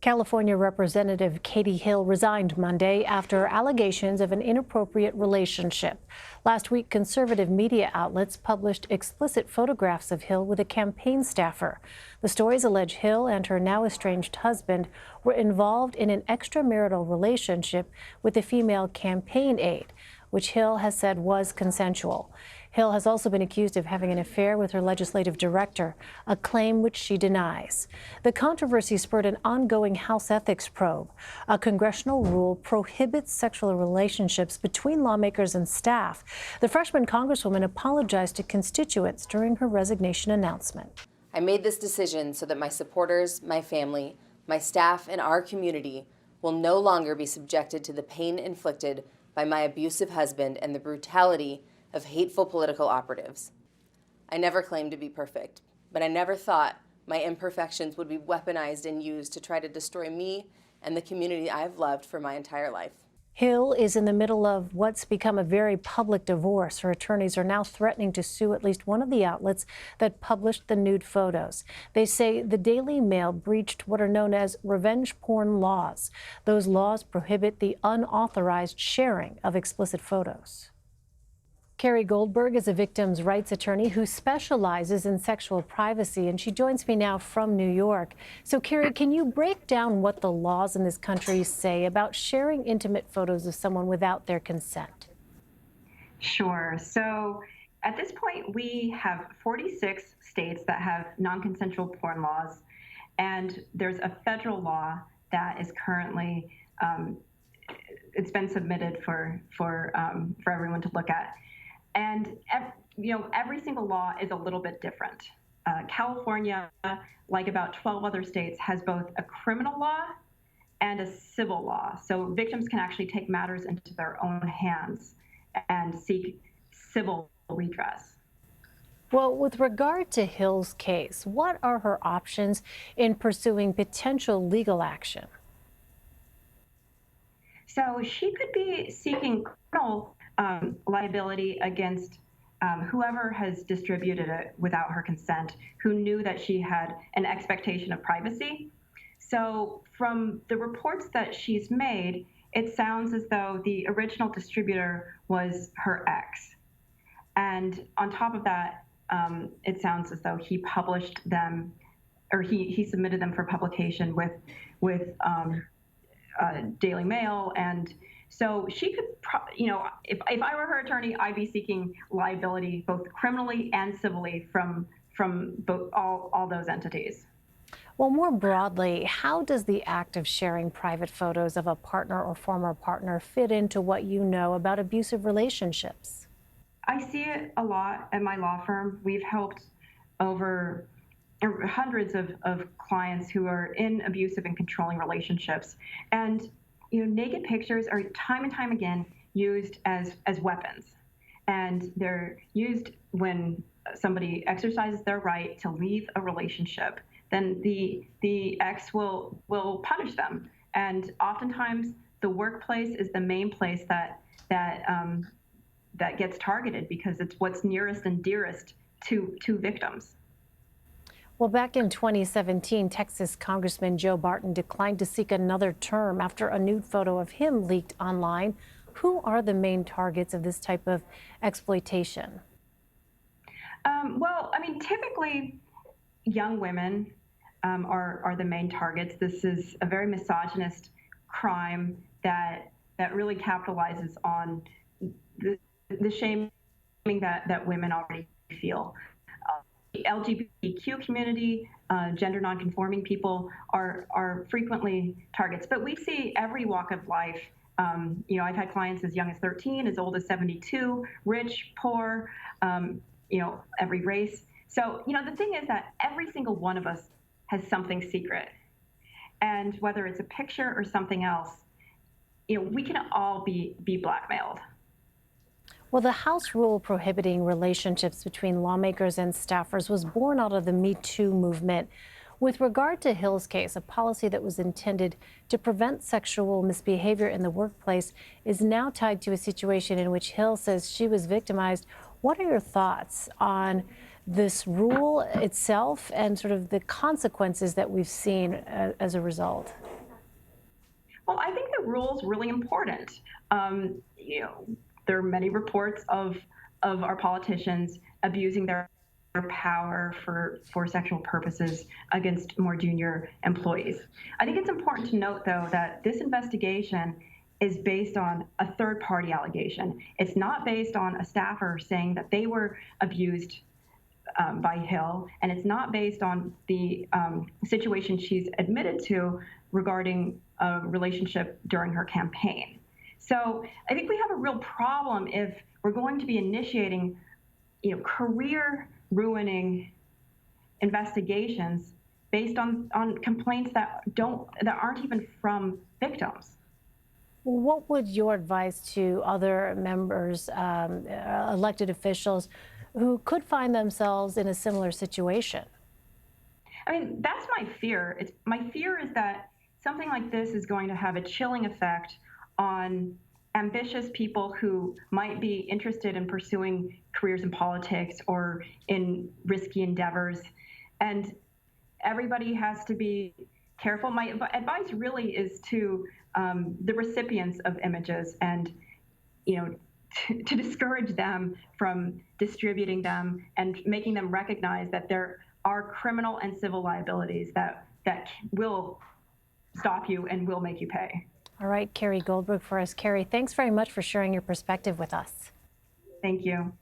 California Representative Katie Hill resigned Monday after allegations of an inappropriate relationship. Last week, conservative media outlets published explicit photographs of Hill with a campaign staffer. The stories allege Hill and her now estranged husband were involved in an extramarital relationship with a female campaign aide, which Hill has said was consensual. Hill has also been accused of having an affair with her legislative director, a claim which she denies. The controversy spurred an ongoing House ethics probe. A congressional rule prohibits sexual relationships between lawmakers and staff. The freshman Congresswoman apologized to constituents during her resignation announcement. I made this decision so that my supporters, my family, my staff, and our community will no longer be subjected to the pain inflicted by my abusive husband and the brutality of hateful political operatives. I never claimed to be perfect, but I never thought my imperfections would be weaponized and used to try to destroy me and the community I've loved for my entire life. Hill is in the middle of what's become a very public divorce. Her attorneys are now threatening to sue at least one of the outlets that published the nude photos. They say the Daily Mail breached what are known as revenge porn laws. Those laws prohibit the unauthorized sharing of explicit photos. Carrie Goldberg is a victim's rights attorney who specializes in sexual privacy, and she joins me now from New York. So, Carrie, can you break down what the laws in this country say about sharing intimate photos of someone without their consent? Sure. So, at this point, we have 46 states that have non-consensual porn laws, and there's a federal law that is currently, it's been submitted for everyone to look at. And every single law is a little bit different. California, like about 12 other states, has both a criminal law and a civil law. So victims can actually take matters into their own hands and seek civil redress. Well, with regard to Hill's case, what are her options in pursuing potential legal action? So she could be seeking criminal liability against whoever has distributed it without her consent, who knew that she had an expectation of privacy. So from the reports that she's made, it sounds as though the original distributor was her ex. And on top of that, it sounds as though he published them, or he submitted them for publication with Daily Mail. And so she could, if I were her attorney, I'd be seeking liability both criminally and civilly from both all those entities. Well, more broadly, how does the act of sharing private photos of a partner or former partner fit into what you know about abusive relationships? I see it a lot at my law firm. We've helped over hundreds of clients who are in abusive and controlling relationships. And naked pictures are time and time again used as weapons. And they're used when somebody exercises their right to leave a relationship. Then the ex will punish them. And oftentimes the workplace is the main place that gets targeted because it's what's nearest and dearest to victims. Well, back in 2017, Texas Congressman Joe Barton declined to seek another term after a nude photo of him leaked online. Who are the main targets of this type of exploitation? Well, I mean, typically young women are the main targets. This is a very misogynist crime that really capitalizes on the shaming that women already feel. The LGBTQ community, gender nonconforming people are frequently targets, but we see every walk of life. I've had clients as young as 13, as old as 72, rich, poor, every race. So, the thing is that every single one of us has something secret. And whether it's a picture or something else, we can all be blackmailed. Well, the House rule prohibiting relationships between lawmakers and staffers was born out of the Me Too movement. With regard to Hill's case, a policy that was intended to prevent sexual misbehavior in the workplace is now tied to a situation in which Hill says she was victimized. What are your thoughts on this rule itself and sort of the consequences that we've seen as a result? Well, I think the rule is really important. There are many reports of our politicians abusing their power for sexual purposes against more junior employees. I think it's important to note, though, that this investigation is based on a third-party allegation. It's not based on a staffer saying that they were abused by Hill, and it's not based on the situation she's admitted to regarding a relationship during her campaign. So I think we have a real problem if we're going to be initiating, career-ruining investigations based on complaints that aren't even from victims. What would your advice to other members, elected officials, who could find themselves in a similar situation? I mean, that's my fear. My fear is that something like this is going to have a chilling effect on ambitious people who might be interested in pursuing careers in politics or in risky endeavors. And everybody has to be careful. My advice really is to the recipients of images and, to discourage them from distributing them and making them recognize that there are criminal and civil liabilities that will stop you and will make you pay. All right, Carrie Goldberg for us. Carrie, thanks very much for sharing your perspective with us. Thank you.